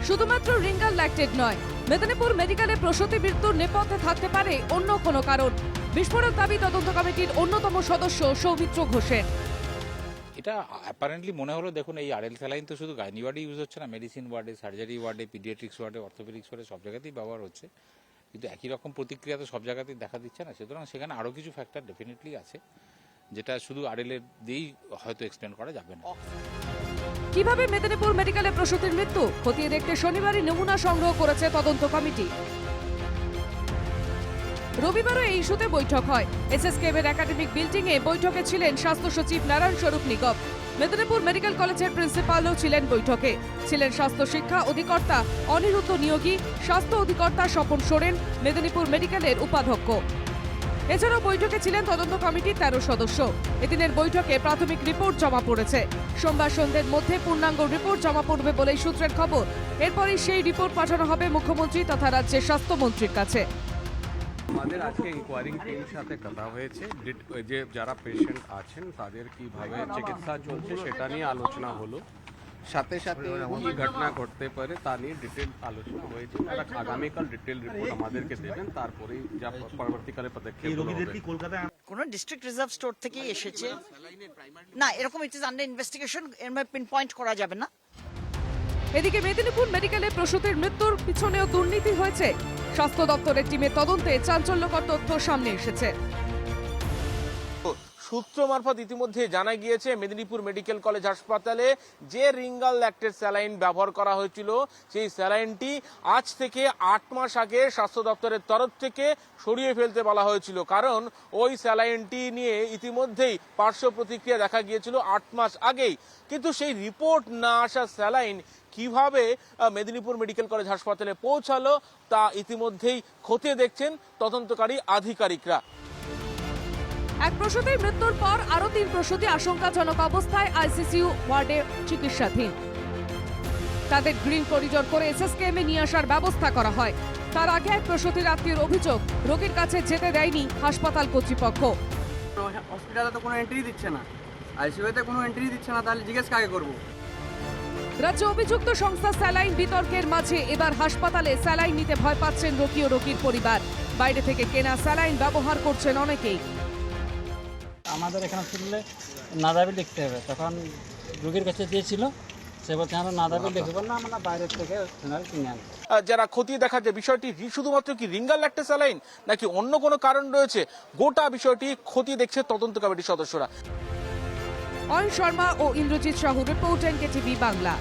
শুধুমাত্র রিঙ্গাল ল্যাকটেড নয়, মেদিনীপুর মেডিকেলে প্রসূতি মৃত্যুর নেপথ্যে থাকতে পারে অন্য কোনো কারণ। বিস্ফোরক দাবি তদন্ত কমিটির অন্যতম সদস্য সৌমিত্র ঘোষের। এটা অ্যাপারেন্টলি মনে হলো, দেখুন এই আরএল স্যালাইন তো শুধু গাইনি ওয়ার্ডে ইউজ হচ্ছে না, মেডিসিন ওয়ার্ডে, সার্জারি ওয়ার্ডে, পিডিয়াট্রিক্স ওয়ার্ডে, অর্থোপেডিক্স ওয়ার্ডে সব জায়গাতেই ব্যবহার হচ্ছে, কিন্তু একই রকম প্রতিক্রিয়া তো সব জায়গাতেই দেখা দিচ্ছে না। সুতরাং সেখানে আরও কিছু ফ্যাক্টর ডেফিনেটলি আছে, যেটা শুধু আরএলের দিয়েই হয়তো এক্সপ্লেন করা যাবে না। কিভাবে মেদিনীপুর মেডিকেলে প্রসূতির মৃত্যু খতিয়ে দেখতে শনিবারই নমুনা সংগ্রহ করেছে তদন্ত কমিটি। রবিবারও এই ইস্যুতে বৈঠক হয়। এসএসকেএম-এর একাডেমিক বিল্ডিং এ বৈঠকে ছিলেন স্বাস্থ্য সচিব নারায়ণ স্বরূপ নিগম। মেদিনীপুর মেডিকেল কলেজের প্রিন্সিপালও ছিলেন বৈঠকে। ছিলেন স্বাস্থ্য শিক্ষা অধিকর্তা অনিরুদ্ধ নিয়োগী, স্বাস্থ্য অধিকর্তা স্বপন সোরেন, মেদিনীপুর মেডিকেলের উপাধ্যক্ষ। এছাড়াও বৈঠকে ছিলেন তদন্ত কমিটির 13 সদস্য। এদিনের বৈঠকে প্রাথমিক রিপোর্ট জমা পড়েছে। সোমবার সন্ধ্যের মধ্যে পূর্ণাঙ্গ রিপোর্ট জমা পড়বে বলেই সূত্রের খবর। এরপরই সেই রিপোর্ট পাঠানো হবে মুখ্যমন্ত্রী তথা রাজ্যের স্বাস্থ্যমন্ত্রীর কাছে। আমাদের আজকে ইনকোয়ারিং টিমের সাথে কথা হয়েছে, যে যারা পেশেন্ট আছেন তাদের কিভাবে চিকিৎসা চলছে সেটা নিয়ে আলোচনা হলো। সাথে সাথে কি ঘটনা ঘটতে পারে তা নিয়ে ডিটেল আলোচনা হয়েছে। তারা আগামীকাল ডিটেল রিপোর্ট আমাদেরকে দেবেন, তারপরেই যা পরবর্তীকালে পদক্ষেপ হবে। কোন ডিস্ট্রিক্ট রিজার্ভ স্টোর থেকে এসেছে না, এরকম ইট ইজ আন্ডার ইনভেস্টিগেশন, এর পিন পয়েন্ট করা যাবে না। এদিকে মেদিনীপুর মেডিকেলে প্রসূতির মৃত্যুর পিছনেও দুর্নীতি হয়েছে। স্বাস্থ্য দপ্তরের টিমের তদন্তে চাঞ্চল্যকর তথ্য সামনে এসেছে। সূত্র মারফত ইতিমধ্যে জানা গিয়েছে, মেদিনীপুর মেডিকেল কলেজ হাসপাতালে যে রিঙ্গাল ল্যাকটেড স্যালাইন ব্যবহার করা হয়েছিল, সেই স্যালাইনটি আজ থেকে 8 মাস আগে স্বাস্থ্য দপ্তরের তরফ থেকে সরিয়ে ফেলতে বলা হয়েছিল। কারণ ওই স্যালাইনটি নিয়ে ইতিমধ্যেই পার্শ্ব প্রতিক্রিয়া দেখা গিয়েছিল 8 মাস আগেই। কিন্তু সেই রিপোর্ট না আসা স্যালাইন কিভাবে মেদিনীপুর মেডিকেল কলেজ হাসপাতালে পৌঁছালো তা ইতিমধ্যেই খতিয়ে দেখছেন তদন্তকারী আধিকারিকরা। এক প্রসূতির মৃত্যুর পর আরো 3 প্রসূতি আশঙ্কাজনক অবস্থায় আইসিইউ ওয়ার্ডে চিকিৎসাধীন। তাদের গ্রিন করিডোর করে এসএসকেএম-এ নিয়ে আসার ব্যবস্থা করা হয়। তার আগে এক প্রসূতির আত্মীয়ের অভিযোগ, রোগীর কাছে যেতে দেয়নি হাসপাতাল কর্তৃপক্ষ। হসপিটালে তো কোনো এন্ট্রি দিচ্ছে না, আইসিইউতে কোনো এন্ট্রি দিচ্ছে না, তাহলে জিজ্ঞেস কাকে করব? রাজ্য অভিযুক্ত সংস্থা স্যালাইন বিতর্কের মাঝে এবার হাসপাতালে স্যালাইন নিতে ভয় পাচ্ছেন রোগী ও রোগীর পরিবার। বাইরে থেকে কেনা স্যালাইন ব্যবহার করছেন অনেকেই। আমাদের এখানে শুনলে নাদাবি লিখতে হবে, তখন রোগীর কাছে দিয়েছিল, সে বলছে আমরা নাদাবি লিখব না, আমরা বাইরের থেকে কিনে আনবো। যারা খতিয়ে দেখা যে বিষয়টি শুধুমাত্র কি রিঙ্গাল ল্যাকটেড স্যালাইন নাকি অন্য কোনো কারণ রয়েছে, গোটা বিষয়টি খতিয়ে দেখছে তদন্ত কমিটির সদস্যরা। অয়ন শর্মা ও ইন্দ্রজিৎ সাহু, রিপোর্ট এনকেটিভি বাংলা।